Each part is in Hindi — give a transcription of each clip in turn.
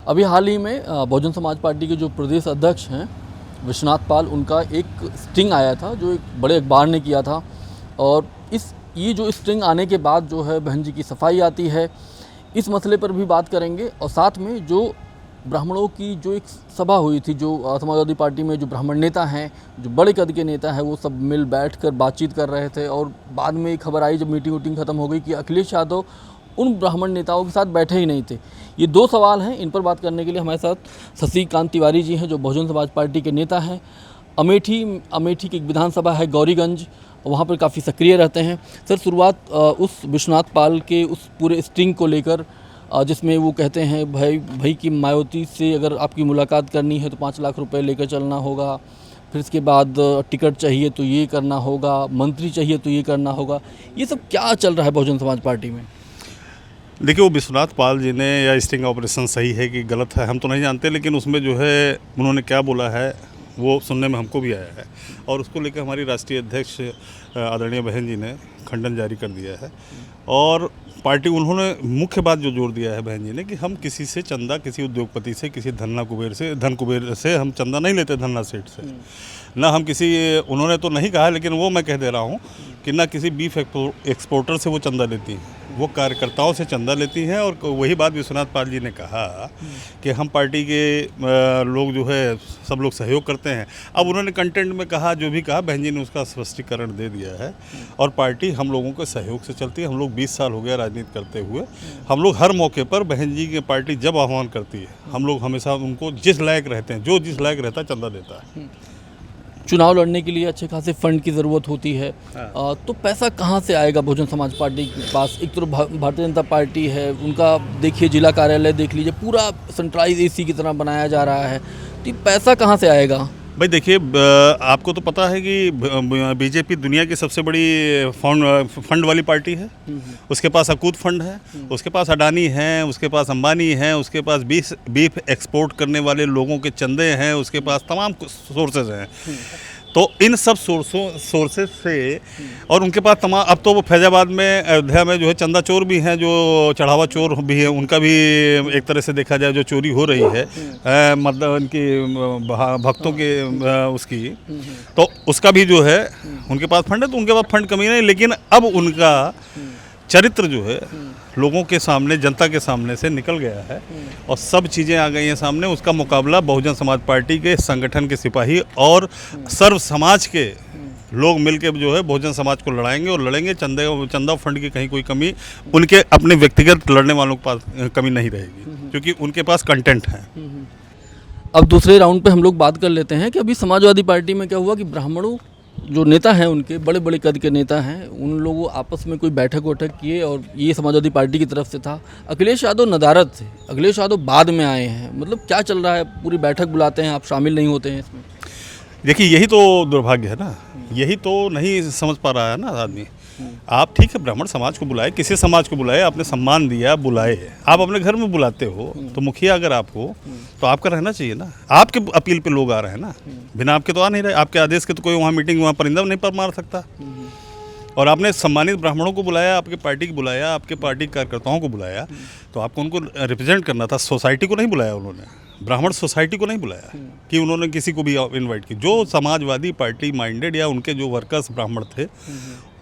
अभी हाल ही में बहुजन समाज पार्टी के जो प्रदेश अध्यक्ष हैं विश्वनाथ पाल, उनका एक स्टिंग आया था जो एक बड़े अखबार ने किया था। और ये जो स्टिंग आने के बाद जो है बहन जी की सफाई आती है, इस मसले पर भी बात करेंगे। और साथ में जो ब्राह्मणों की जो एक सभा हुई थी, जो समाजवादी पार्टी में जो ब्राह्मण नेता हैं, जो बड़े कद के नेता हैं, वो सब मिल बैठ कर बातचीत कर रहे थे। और बाद में एक खबर आई जब मीटिंग ख़त्म हो गई कि अखिलेश यादव उन ब्राह्मण नेताओं के साथ बैठे ही नहीं थे। ये दो सवाल हैं, इन पर बात करने के लिए हमारे साथ शशिकांत तिवारी जी हैं, जो बहुजन समाज पार्टी के नेता हैं। अमेठी की एक विधानसभा है गौरीगंज, वहाँ पर काफ़ी सक्रिय रहते हैं। सर, शुरुआत उस विश्वनाथ पाल के उस पूरे स्टिंग को लेकर, जिसमें वो कहते हैं भाई की मायावती से अगर आपकी मुलाकात करनी है तो 5 लाख रुपए लेकर चलना होगा, फिर इसके बाद टिकट चाहिए तो ये करना होगा, मंत्री चाहिए तो ये करना होगा। ये सब क्या चल रहा है बहुजन समाज पार्टी में? देखिए, वो विश्वनाथ पाल जी ने या स्टिंग ऑपरेशन सही है कि गलत है हम तो नहीं जानते, लेकिन उसमें जो है उन्होंने क्या बोला है वो सुनने में हमको भी आया है। और उसको लेकर हमारी राष्ट्रीय अध्यक्ष आदरणीय बहन जी ने खंडन जारी कर दिया है। और पार्टी उन्होंने मुख्य बात जो जोर दिया है बहन जी ने कि हम किसी से चंदा, किसी उद्योगपति से, किसी धन कुबेर से हम चंदा नहीं लेते, धन्ना सेठ से ना हम किसी, उन्होंने तो नहीं कहा लेकिन वो मैं कह दे रहा हूँ कि ना किसी बीफ एक्सपोर्टर से वो चंदा लेती हैं, वो कार्यकर्ताओं से चंदा लेती हैं। और वही बात विश्वनाथ पाल जी ने कहा कि हम पार्टी के लोग जो है सब लोग सहयोग करते हैं। अब उन्होंने कंटेंट में कहा जो भी कहा, बहन जी ने उसका स्पष्टीकरण दे दिया है। और पार्टी हम लोगों के सहयोग से चलती है। हम लोग 20 साल हो गया राजनीति करते हुए, हम लोग हर मौके पर बहन जी की पार्टी जब आह्वान करती है हम लोग हमेशा उनको जिस लायक रहते हैं, जो जिस लायक रहता है चंदा देता है। चुनाव लड़ने के लिए अच्छे खासे फंड की ज़रूरत होती है, तो पैसा कहाँ से आएगा बहुजन समाज पार्टी के पास? एक तो भारतीय जनता पार्टी है, उनका देखिए जिला कार्यालय देख लीजिए, पूरा सेंट्रलाइज एसी की तरह बनाया जा रहा है, तो पैसा कहाँ से आएगा? भाई देखिए, आपको तो पता है कि बीजेपी दुनिया की सबसे बड़ी फंड वाली पार्टी है। उसके पास अकूत फंड है, उसके पास अडानी हैं, उसके पास अंबानी हैं, उसके पास बीफ एक्सपोर्ट करने वाले लोगों के चंदे हैं, उसके पास तमाम सोर्सेज हैं। तो इन सब सोर्सेज से, और उनके पास तमाम, अब तो वो फैजाबाद में, अयोध्या में जो है चंदा चोर भी हैं, जो चढ़ावा चोर भी है, उनका भी एक तरह से देखा जाए जो चोरी हो रही है, मतलब उनकी भक्तों के उसकी, तो उसका भी जो है उनके पास फंड है। तो उनके पास फंड कमी नहीं, लेकिन अब उनका चरित्र जो है लोगों के सामने, जनता के सामने से निकल गया है और सब चीज़ें आ गई हैं सामने। उसका मुकाबला बहुजन समाज पार्टी के संगठन के सिपाही और सर्व समाज के लोग मिलकर जो है बहुजन समाज को लड़ाएंगे और लड़ेंगे। चंदा फंड की कहीं कोई कमी उनके अपने व्यक्तिगत लड़ने वालों के पास कमी नहीं रहेगी, क्योंकि उनके पास कंटेंट है। अब दूसरे राउंड पे हम लोग बात कर लेते हैं कि अभी समाजवादी पार्टी में क्या हुआ कि ब्राह्मणों जो नेता हैं, उनके बड़े बड़े कद के नेता हैं, उन लोगों आपस में कोई बैठक किए, और ये समाजवादी पार्टी की तरफ से था। अखिलेश यादव नदारद थे, अखिलेश यादव बाद में आए हैं। मतलब क्या चल रहा है? पूरी बैठक बुलाते हैं, आप शामिल नहीं होते हैं इसमें। देखिए, यही तो दुर्भाग्य है ना, यही तो नहीं समझ पा रहा है ना आदमी। आप ठीक है ब्राह्मण समाज को बुलाए, किसी समाज को बुलाए, आपने सम्मान दिया, बुलाए, आप अपने घर में बुलाते हो तो मुखिया अगर आप हो तो आपका रहना चाहिए ना। आपके अपील पे लोग आ रहे हैं ना, बिना आपके तो आ नहीं रहे। आपके आदेश के तो कोई वहाँ मीटिंग, वहाँ परिंदा नहीं पर मार सकता। और आपने सम्मानित ब्राह्मणों को बुलाया, आपके पार्टी को बुलाया, आपके पार्टी कार्यकर्ताओं को बुलाया, तो आपको उनको रिप्रेजेंट करना था। सोसाइटी को नहीं बुलाया उन्होंने, ब्राह्मण सोसाइटी को नहीं बुलाया कि उन्होंने किसी को भी इनवाइट की। जो समाजवादी पार्टी माइंडेड या उनके जो वर्कर्स ब्राह्मण थे,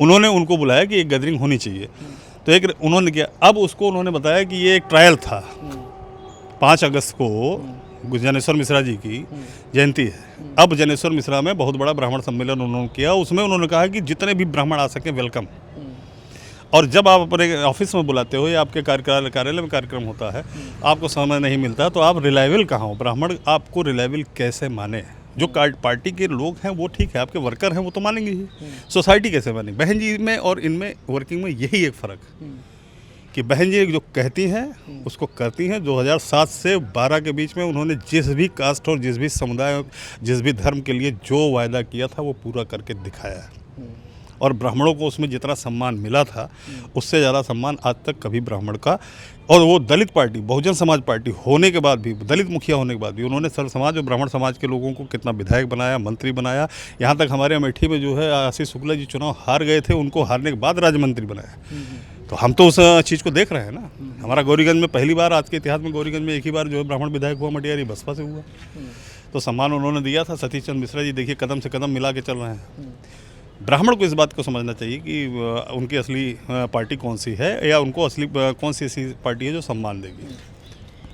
उन्होंने उनको बुलाया कि एक गैदरिंग होनी चाहिए, तो एक उन्होंने किया। अब उसको उन्होंने बताया कि ये एक ट्रायल था, 5 अगस्त को जनेश्वर मिश्रा जी की जयंती है। अब जनेश्वर मिश्रा में बहुत बड़ा ब्राह्मण सम्मेलन उन्होंने किया, उसमें उन्होंने कहा कि जितने भी ब्राह्मण आ सकें वेलकम। और जब आप अपने ऑफिस में बुलाते हो या आपके कार्यालय में कार्यक्रम होता है, आपको समय नहीं मिलता, तो आप रिलायबल कहाँ हो? ब्राह्मण आपको रिलायबल कैसे माने? जो पार्टी के लोग हैं वो ठीक है, आपके वर्कर हैं वो तो मानेंगे ही, सोसाइटी कैसे माने? बहन जी में और इनमें वर्किंग में यही एक फ़र्क कि बहन जी जो कहती हैं उसको करती हैं। 2007 से 12 के बीच में उन्होंने जिस भी कास्ट और जिस भी समुदाय, जिस भी धर्म के लिए जो वायदा किया था वो पूरा करके दिखाया है। और ब्राह्मणों को उसमें जितना सम्मान मिला था उससे ज़्यादा सम्मान आज तक कभी ब्राह्मण का, और वो दलित पार्टी, बहुजन समाज पार्टी होने के बाद भी, दलित मुखिया होने के बाद भी उन्होंने सर्व समाज और ब्राह्मण समाज के लोगों को कितना विधायक बनाया, मंत्री बनाया। यहाँ तक हमारे अमेठी में जो है आशीष शुक्ला जी चुनाव हार गए थे, उनको हारने के बाद राज्य मंत्री बनाया। तो हम तो उस चीज़ को देख रहे हैं ना। हमारा गौरीगंज में पहली बार आज के इतिहास में गौरीगंज में एक ही बार जो है ब्राह्मण विधायक हुआ मटियारी, बसपा से हुआ। तो सम्मान उन्होंने दिया था। सतीश चंद्र मिश्रा जी देखिए कदम से कदम मिला के चल रहे हैं। ब्राह्मण को इस बात को समझना चाहिए कि उनकी असली पार्टी कौन सी है, या उनको असली कौन सी ऐसी पार्टी है जो सम्मान देगी।